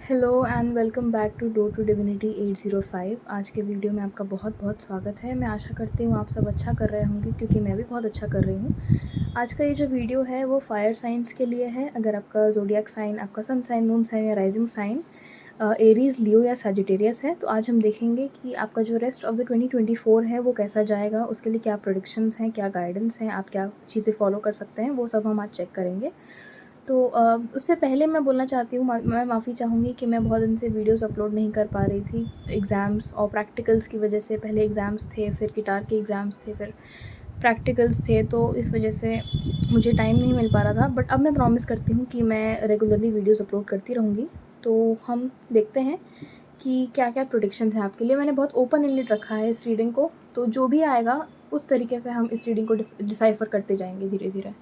Hello and welcome back to door to divinity 805। आज के video में आपका बहुत बहुत स्वागत है। मैं आशा करती हूँ आप सब अच्छा कर रहे होंगे, क्योंकि मैं भी बहुत अच्छा कर रही हूँ। आज का ये जो वीडियो है वो फायर साइंस के लिए है। अगर आपका ज़ोडिएक साइन, आपका सन साइन, मून साइन या राइजिंग साइन एरीज़, लियो या सजिटेरियस है, तो आज हम देखेंगे कि आपका जो रेस्ट ऑफ द 2024 है वो कैसा जाएगा, उसके लिए क्या प्रेडिक्शंस हैं, क्या गाइडेंस हैं, आप क्या चीज़ें फॉलो कर सकते हैं, वो सब हम आज चेक करेंगे। तो उससे पहले मैं बोलना चाहती हूँ, मैं माफ़ी चाहूँगी कि मैं बहुत दिन से वीडियोस अपलोड नहीं कर पा रही थी। एग्ज़ाम्स और प्रैक्टिकल्स की वजह से, पहले एग्ज़ाम्स थे, फिर गिटार के एग्ज़ाम्स थे, फिर प्रैक्टिकल्स थे, तो इस वजह से मुझे टाइम नहीं मिल पा रहा था। बट अब मैं प्रॉमिस करती हूँ कि मैं रेगुलरली वीडियोस अपलोड करती रहूँगी। तो हम देखते हैं कि क्या क्या प्रेडिक्शंस हैं आपके लिए। मैंने बहुत ओपन एंडेड रखा है इस रीडिंग को, तो जो भी आएगा उस तरीके से हम इस रीडिंग को डिसाइफर करते जाएंगे धीरे धीरे।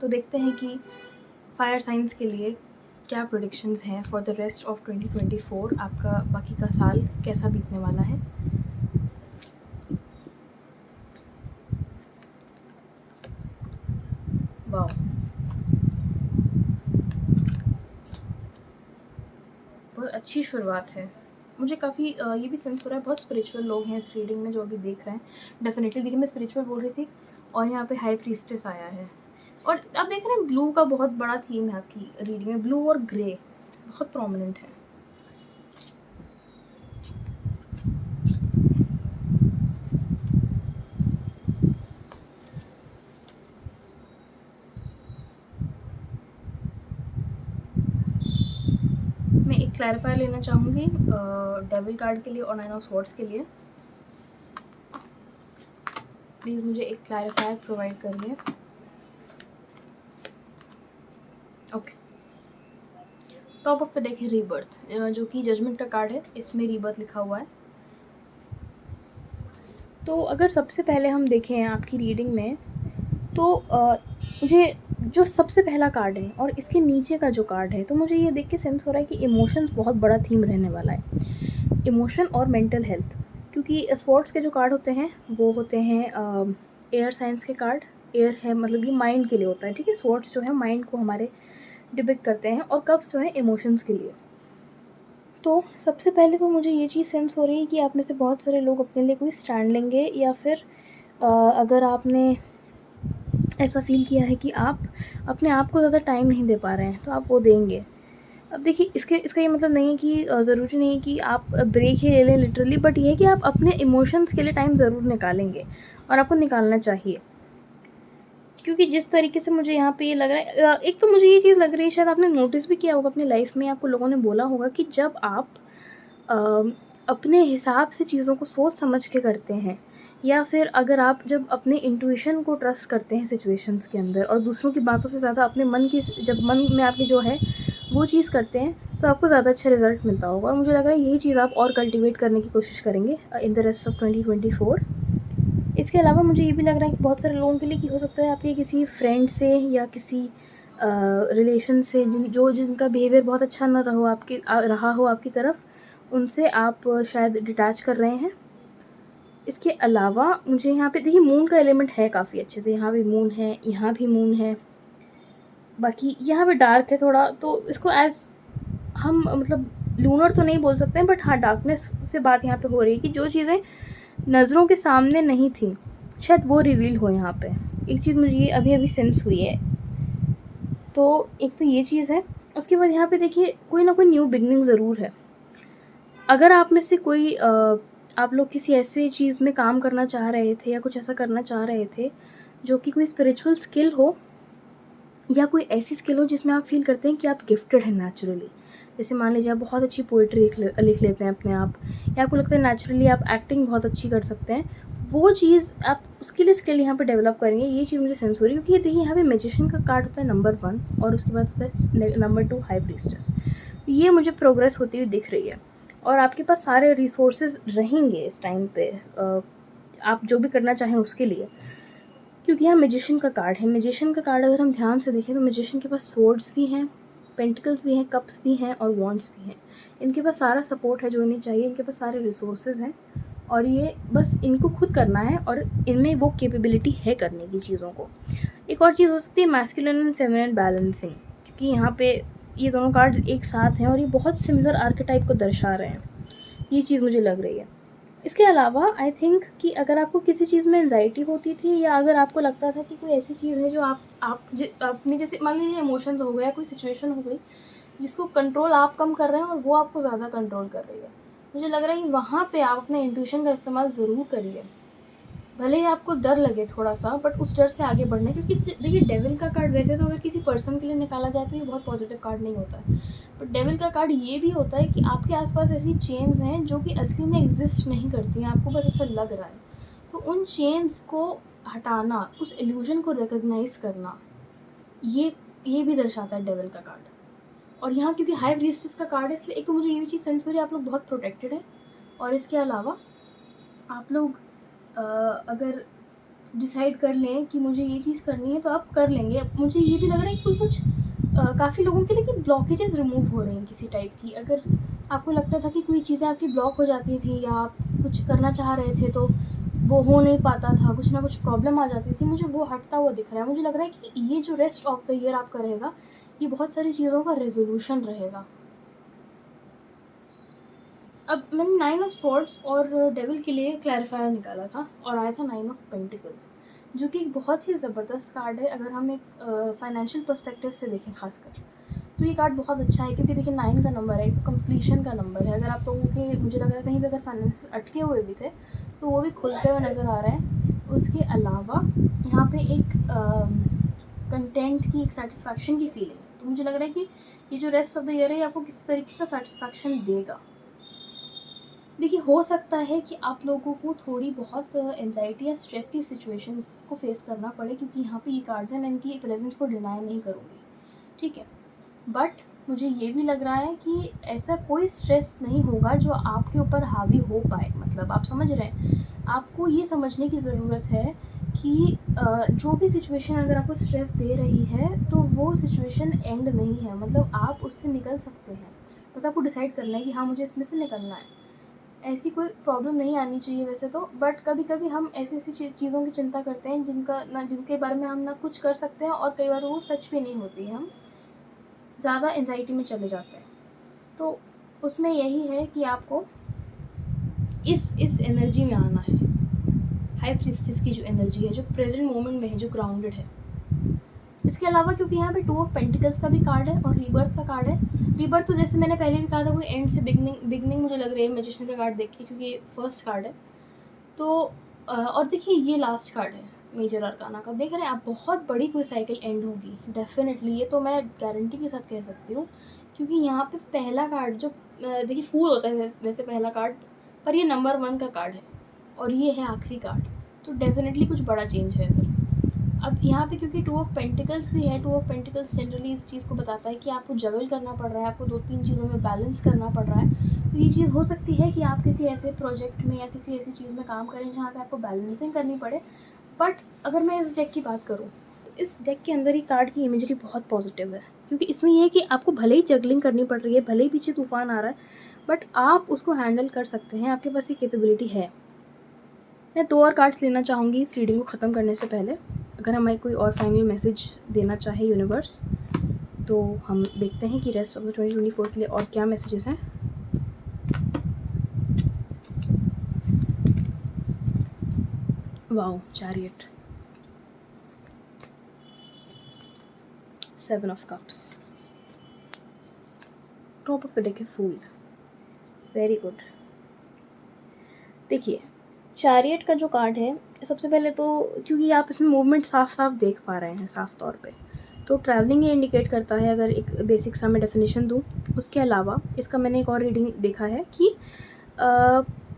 तो देखते हैं कि फायर साइंस के लिए क्या प्रेडिक्शंस हैं फॉर द रेस्ट ऑफ 2024। आपका बाकी का साल कैसा बीतने वाला है। वाओ, बहुत अच्छी शुरुआत है। मुझे काफ़ी ये भी सेंस हो रहा है, बहुत स्पिरिचुअल लोग हैं इस रीडिंग में जो अभी देख रहे हैं। डेफिनेटली देखिए, मैं स्पिरिचुअल बोल रही थी और यहाँ पे हाई प्रीस्टेस आया है। और आप देख रहे हैं ब्लू का बहुत बड़ा थीम है आपकी रीडिंग में। ब्लू और ग्रे बहुत प्रोमिनेंट है। मैं एक क्लैरिफायर लेना चाहूँगी डेविल कार्ड के लिए और नाइन ऑफ स्वॉर्ड्स के लिए। प्लीज़ मुझे एक क्लैरिफायर प्रोवाइड करिए। Okay, top of the deck है रीबर्थ, जो कि जजमेंट का कार्ड है। इसमें रीबर्थ लिखा हुआ है। तो अगर सबसे पहले हम देखें आपकी रीडिंग में, तो मुझे जो सबसे पहला कार्ड है और इसके नीचे का जो कार्ड है, तो मुझे ये देख के सेंस हो रहा है कि इमोशंस बहुत बड़ा थीम रहने वाला है। इमोशन और मेंटल हेल्थ, क्योंकि स्वॉर्ड्स के जो कार्ड होते हैं वो होते हैं एयर साइंस के कार्ड। एयर है मतलब ये माइंड के लिए होता है, ठीक है। स्वॉर्ड्स जो है माइंड को हमारे डिपिक्ट करते हैं और कप्स जो है इमोशंस के लिए। तो सबसे पहले तो मुझे ये चीज़ सेंस हो रही है कि आप में से बहुत सारे लोग अपने लिए कोई स्टैंड लेंगे, या फिर अगर आपने ऐसा फ़ील किया है कि आप अपने आप को ज़्यादा टाइम नहीं दे पा रहे हैं, तो आप वो देंगे। अब देखिए, इसका ये मतलब नहीं है कि ज़रूरी नहीं है कि आप ब्रेक ही ले लें लिटरली, बट ये है कि आप अपने इमोशंस के लिए टाइम ज़रूर निकालेंगे और आपको निकालना चाहिए। क्योंकि जिस तरीके से मुझे यहाँ पे ये लग रहा है, एक तो मुझे ये चीज़ लग रही है, शायद आपने नोटिस भी किया होगा अपनी लाइफ में, आपको लोगों ने बोला होगा कि जब आप अपने हिसाब से चीज़ों को सोच समझ के करते हैं, या फिर अगर आप जब अपने इंट्यूशन को ट्रस्ट करते हैं सिचुएशंस के अंदर, और दूसरों की बातों से ज़्यादा अपने मन की, जब मन में आपके जो है वो चीज़ करते हैं, तो आपको ज़्यादा अच्छा रिजल्ट मिलता होगा। और मुझे लग रहा है यही चीज़ आप और कल्टिवेट करने की कोशिश करेंगे इन द रेस्ट ऑफ 2024। इसके अलावा मुझे ये भी लग रहा है कि बहुत सारे लोगों के लिए कि हो सकता है आपके किसी फ्रेंड से या किसी रिलेशन से जिनका बिहेवियर बहुत अच्छा ना रहा हो आपकी तरफ, उनसे आप शायद डिटैच कर रहे हैं। इसके अलावा मुझे यहाँ पे देखिए मून का एलिमेंट है काफ़ी अच्छे से। यहाँ भी मून है, यहाँ भी मून है, बाकी यहाँ पे डार्क है थोड़ा, तो इसको एज हम मतलब लूनर तो नहीं बोल सकते हैं, बट हाँ डार्कनेस से बात यहाँ पे हो रही है कि जो चीज़ें नज़रों के सामने नहीं थी शायद वो रिवील हो यहाँ पे। एक चीज़ मुझे ये अभी अभी सेंस हुई है। तो एक तो ये चीज़ है। उसके बाद यहाँ पे देखिए कोई ना कोई न्यू बिगनिंग ज़रूर है। अगर आप में से कोई आप लोग किसी ऐसे चीज़ में काम करना चाह रहे थे या कुछ ऐसा करना चाह रहे थे जो कि कोई स्पिरिचुअल स्किल हो, या कोई ऐसी स्किल हो जिसमें आप फील करते हैं कि आप गिफ्टेड हैं नेचुरली। जैसे मान लीजिए आप बहुत अच्छी पोइट्री लिख लेते हैं अपने आप, या आपको लगता है नेचुरली आप एक्टिंग बहुत अच्छी कर सकते हैं, वो चीज़ आप उसके लिए स्किल यहाँ पे डेवलप करेंगे। ये चीज़ मुझे सेंस हो रही है, क्योंकि देखिए यहाँ पे मैजिशियन का कार्ड होता है नंबर 1 और उसके बाद होता है नंबर 2 हाई प्रीस्टेस। ये मुझे प्रोग्रेस होती हुई दिख रही है और आपके पास सारे रिसोर्सेज रहेंगे इस टाइम पे आप जो भी करना चाहें उसके लिए। क्योंकि यहाँ मैजिशियन का कार्ड है। मैजिशियन का कार्ड अगर हम ध्यान से देखें तो मैजिशियन के पास सोर्ड्स भी हैं, पेंटिकल्स भी हैं, कप्स भी हैं और वॉन्ड्स भी हैं। इनके पास सारा सपोर्ट है जो इन्हें चाहिए, इनके पास सारे रिसोर्सेज हैं और ये बस इनको खुद करना है और इनमें वो कैपेबिलिटी है करने की चीज़ों को। एक और चीज़ हो सकती है मैस्कुलिन एंड फेमिनिन बैलेंसिंग, क्योंकि यहाँ पे ये दोनों कार्ड्स एक साथ हैं और ये बहुत सिमिलर आर्केटाइप को दर्शा रहे हैं, ये चीज़ मुझे लग रही है। इसके अलावा आई थिंक कि अगर आपको किसी चीज़ में एंजाइटी होती थी या अगर आपको लगता था कि कोई ऐसी चीज़ है जो अपने जैसे मान लीजिए इमोशंस हो गया, कोई सिचुएशन हो गई जिसको कंट्रोल आप कम कर रहे हैं और वो आपको ज़्यादा कंट्रोल कर रही है, मुझे लग रहा है कि वहाँ पे आप अपने इंट्यूशन का इस्तेमाल ज़रूर करिए। भले ही आपको डर लगे थोड़ा सा, बट उस डर से आगे बढ़ना, क्योंकि देखिए डेविल का कार्ड वैसे तो अगर किसी पर्सन के लिए निकाला जाए तो ये बहुत पॉजिटिव कार्ड नहीं होता है, बट डेविल का कार्ड ये भी होता है कि आपके आसपास ऐसी चेन्स हैं जो कि असली में एग्जिस्ट नहीं करती हैं, आपको बस ऐसा लग रहा है। तो उन चेन्स को हटाना, उस इल्यूजन को रिकग्नाइज करना, ये भी दर्शाता है डेविल का कार्ड। और यहाँ क्योंकि हाई प्रीस्टेस का कार्ड है, इसलिए एक तो मुझे ये भी चीज़ सेंस हो रही है आप लोग बहुत प्रोटेक्टेड हैं, और इसके अलावा आप लोग अगर डिसाइड कर लें कि मुझे ये चीज़ करनी है तो आप कर लेंगे। मुझे ये भी लग रहा है कि कुछ काफ़ी लोगों के लिए कि ब्लॉकेजेस रिमूव हो रही हैं किसी टाइप की। अगर आपको लगता था कि कोई चीज़ें आपकी ब्लॉक हो जाती थी या आप कुछ करना चाह रहे थे तो वो हो नहीं पाता था, कुछ ना कुछ प्रॉब्लम आ जाती थी, मुझे वो हटता हुआ दिख रहा है। मुझे लग रहा है कि ये जो रेस्ट ऑफ द ईयर आपका रहेगा, ये बहुत सारी चीज़ों का रेजोल्यूशन रहेगा। अब मैंने 9 ऑफ स्वॉर्ड्स और डेविल के लिए क्लैरिफायर निकाला था और आया था 9 ऑफ पेंटिकल्स, जो कि एक बहुत ही ज़बरदस्त कार्ड है अगर हम एक फाइनेंशियल पर्सपेक्टिव से देखें खासकर। तो ये कार्ड बहुत अच्छा है क्योंकि देखिए 9 का नंबर है, तो कंप्लीशन का नंबर है। अगर आप लोगों के, मुझे लग रहा है कहीं पे अगर फाइनेंस अटके हुए भी थे तो वो भी खुलते हुए नज़र आ रहे हैं। उसके अलावा यहाँ पे एक कंटेंट की, एक सेटिस्फैक्शन की फीलिंग है। तो मुझे लग रहा है कि ये जो रेस्ट ऑफ द ईयर है आपको किसी तरीके का सेटिस्फैक्शन देगा। देखिए हो सकता है कि आप लोगों को थोड़ी बहुत एंजाइटी या स्ट्रेस की सिचुएशंस को फेस करना पड़े, क्योंकि यहाँ पे ये कार्ड्स हैं, मैं इनकी प्रेजेंस को डिनाई नहीं करूँगी, ठीक है। बट मुझे ये भी लग रहा है कि ऐसा कोई स्ट्रेस नहीं होगा जो आपके ऊपर हावी हो पाए। मतलब आप समझ रहे हैं, आपको ये समझने की ज़रूरत है कि जो भी सिचुएशन अगर आपको स्ट्रेस दे रही है तो वो सिचुएशन एंड नहीं है। मतलब आप उससे निकल सकते हैं, बस आपको डिसाइड करना है कि हाँ मुझे इसमें से निकलना है। ऐसी कोई प्रॉब्लम नहीं आनी चाहिए वैसे तो, बट कभी कभी हम ऐसी ऐसी चीज़ों की चिंता करते हैं जिनके बारे में हम ना कुछ कर सकते हैं, और कई बार वो सच भी नहीं होती है, हम ज़्यादा एंजाइटी में चले जाते हैं। तो उसमें यही है कि आपको इस एनर्जी में आना है, हाई प्रीस्टेस की जो एनर्जी है, जो प्रेजेंट मोमेंट में है, जो ग्राउंडेड है। इसके अलावा क्योंकि यहाँ पे 2 ऑफ पेंटिकल्स का भी कार्ड है और रीबर्थ का कार्ड है। रीबर्थ तो जैसे मैंने पहले भी कहा था, कोई एंड से बिगनिंग मुझे लग रही है मैजिशियन का कार्ड देख के, क्योंकि ये फर्स्ट कार्ड है। तो और देखिए ये लास्ट कार्ड है मेजर अरकाना का, देख रहे हैं आप, बहुत बड़ी कोई साइकिल एंड होगी डेफिनेटली, ये तो मैं गारंटी के साथ कह सकती हूँ। क्योंकि यहाँ पे पहला कार्ड जो देखिए फूल होता है वैसे पहला कार्ड, पर ये नंबर 1 का कार्ड है और ये है आखिरी कार्ड, तो डेफिनेटली कुछ बड़ा चेंज है फिर। अब यहाँ पे क्योंकि 2 ऑफ पेंटिकल्स भी है, 2 ऑफ पेंटिकल्स जनरली इस चीज़ को बताता है कि आपको जगल करना पड़ रहा है, आपको 2-3 चीज़ों में बैलेंस करना पड़ रहा है। तो ये चीज़ हो सकती है कि आप किसी ऐसे प्रोजेक्ट में या किसी ऐसी चीज़ में काम करें जहाँ पे आपको बैलेंसिंग करनी पड़े। बट अगर मैं इस डेक की बात करूँ तो इस डेक के अंदर ही कार्ड की इमेजरी बहुत पॉजिटिव है, क्योंकि इसमें ये है कि आपको भले ही जगलिंग करनी पड़ रही है, भले ही पीछे तूफान आ रहा है, बट आप उसको हैंडल कर सकते हैं, आपके पास ये कैपेबिलिटी है। मैं 2 और कार्ड्स लेना चाहूँगी इस रीडिंग को ख़त्म करने से पहले। अगर हमें कोई और फाइनल मैसेज देना चाहे यूनिवर्स, तो हम देखते हैं कि रेस्ट ऑफ द 2024 के लिए और क्या मैसेजेस हैं। Wow, chariot, 7 of cups, top of the deck है फूल, वेरी गुड। देखिए चैरियट का जो कार्ड है, सबसे पहले तो क्योंकि आप इसमें मूवमेंट साफ साफ देख पा रहे हैं साफ तौर पे, तो ट्रैवलिंग ये इंडिकेट करता है, अगर एक बेसिक सा मैं डेफिनेशन दूँ। उसके अलावा इसका मैंने एक और रीडिंग देखा है कि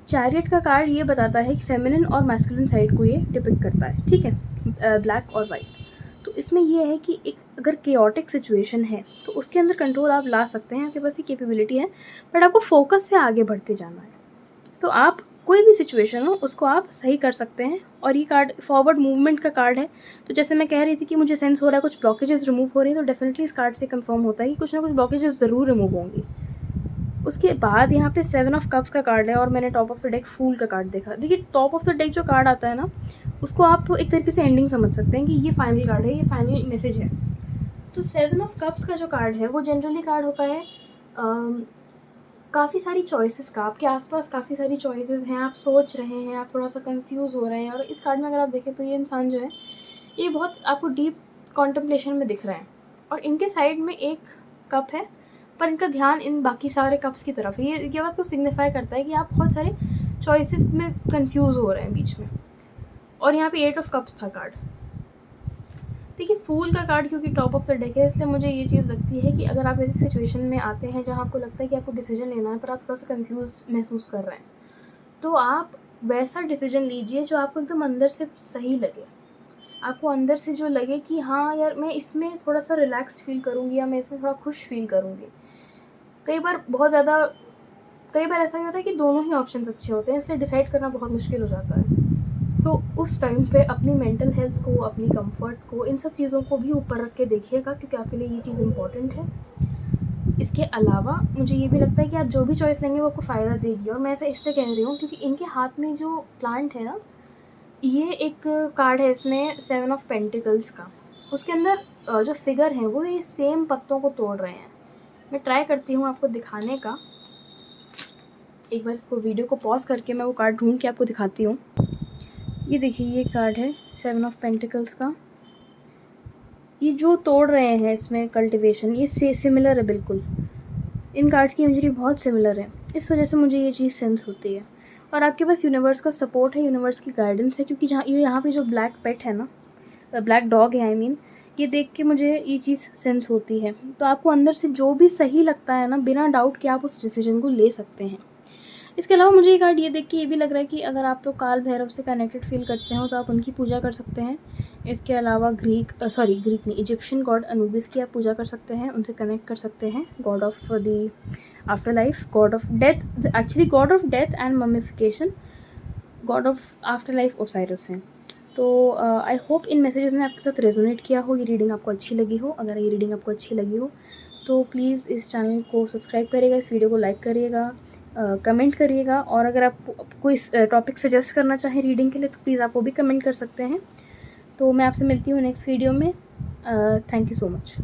चैरियट का कार्ड ये बताता है कि फेमिनिन और मैस्कुलिन साइड को ये डिपिक्ट करता है, ठीक है, ब्लैक और वाइट। तो इसमें ये है कि एक अगर केओटिक सिचुएशन है तो उसके अंदर कंट्रोल आप ला सकते हैं, आपके पास ये कैपेबिलिटी है, बट आपको फोकस से आगे बढ़ते जाना है। तो आप कोई भी सिचुएशन हो उसको आप सही कर सकते हैं, और ये कार्ड फॉरवर्ड मूवमेंट का कार्ड है। तो जैसे मैं कह रही थी कि मुझे सेंस हो रहा है कुछ ब्लॉकेजेस रिमूव हो रही हैं, तो डेफिनेटली इस कार्ड से कंफर्म होता है कि कुछ ना कुछ ब्लॉकेजेस ज़रूर रिमूव होंगी। उसके बाद यहाँ पे 7 ऑफ कप्स का कार्ड है और मैंने टॉप ऑफ द डेक फूल का कार्ड देखा। देखिए टॉप ऑफ द डेक जो कार्ड आता है ना, उसको आप एक तरीके से एंडिंग समझ सकते हैं कि ये फाइनल कार्ड है, ये फाइनल मैसेज है। तो 7 ऑफ कप्स का जो कार्ड है वो जनरली कार्ड होता है काफ़ी सारी चॉइसेस का। आपके आसपास काफ़ी सारी चॉइसेस हैं, आप सोच रहे हैं, आप थोड़ा सा कंफ्यूज हो रहे हैं। और इस कार्ड में अगर आप देखें तो ये इंसान जो है ये बहुत आपको डीप कॉन्टम्पलेशन में दिख रहे हैं, और इनके साइड में एक कप है पर इनका ध्यान इन बाकी सारे कप्स की तरफ है। ये बात को सिग्निफाई करता है कि आप बहुत सारे चॉइसेस में कंफ्यूज हो रहे हैं बीच में। और यहाँ पे 8 ऑफ कप्स था कार्ड। देखिए फूल का कार्ड क्योंकि टॉप ऑफ द डेक है, इसलिए मुझे ये चीज़ लगती है कि अगर आप ऐसी सिचुएशन में आते हैं जहाँ आपको लगता है कि आपको डिसीजन लेना है पर आप थोड़ा सा कंफ्यूज महसूस कर रहे हैं, तो आप वैसा डिसीजन लीजिए जो आपको एकदम अंदर से सही लगे। आपको अंदर से जो लगे कि हाँ यार मैं इसमें थोड़ा सा रिलैक्स्ड फील करूँगी या मैं इसमें थोड़ा खुश फील करूँगी। कई बार ऐसा ही होता है कि दोनों ही ऑप्शंस अच्छे होते हैं, इसलिए डिसाइड करना बहुत मुश्किल हो जाता है। तो उस टाइम पे अपनी मेंटल हेल्थ को, अपनी कंफर्ट को, इन सब चीज़ों को भी ऊपर रख के देखिएगा, क्योंकि आपके लिए ये चीज़ इम्पॉर्टेंट है। इसके अलावा मुझे ये भी लगता है कि आप जो भी चॉइस लेंगे वो आपको फ़ायदा देगी। और मैं ऐसा इसलिए कह रही हूँ क्योंकि इनके हाथ में जो प्लांट है ना, ये एक कार्ड है इसमें 7 ऑफ पेंटिकल्स का। उसके अंदर जो फिगर हैं वो ये सेम पत्तों को तोड़ रहे हैं। मैं ट्राई करती हूँ आपको दिखाने का। एक बार इसको वीडियो को पॉज करके मैं वो कार्ड ढूंढ के आपको दिखाती हूँ। ये देखिए ये कार्ड है 7 ऑफ पेंटिकल्स का। ये जो तोड़ रहे हैं इसमें कल्टिवेशन, ये सिमिलर है बिल्कुल। इन कार्ड्स की इमेजरी बहुत सिमिलर है, इस वजह से मुझे ये चीज़ सेंस होती है। और आपके पास यूनिवर्स का सपोर्ट है, यूनिवर्स की गाइडेंस है, क्योंकि जहाँ यहाँ पे जो ब्लैक पेट है ना, ब्लैक डॉग है आई मीन, ये देख के मुझे ये चीज़ सेंस होती है। तो आपको अंदर से जो भी सही लगता है ना, बिना डाउट के आप उस डिसीजन को ले सकते हैं। इसके अलावा मुझे ये कार्ड ये देख के ये भी लग रहा है कि अगर आप लोग काल भैरव से कनेक्टेड फील करते हो तो आप उनकी पूजा कर सकते हैं। इसके अलावा ग्रीक नहीं, इजिप्शियन गॉड अनुबिस की आप पूजा कर सकते हैं, उनसे कनेक्ट कर सकते हैं। God of the after life, god of death, actually god of death and mummification, god of after life Osiris हैं। तो आई होप इन मैसेजेस ने आपके साथ रेजोनेट किया हो, ये रीडिंग आपको अच्छी लगी हो। अगर ये रीडिंग आपको अच्छी लगी हो तो प्लीज़ इस चैनल को सब्सक्राइब करिएगा, इस वीडियो को लाइक करिएगा, कमेंट करिएगा। और अगर आप कोई टॉपिक सजेस्ट करना चाहें रीडिंग के लिए तो प्लीज़ आप वो भी कमेंट कर सकते हैं। तो मैं आपसे मिलती हूँ नेक्स्ट वीडियो में। Thank you so much.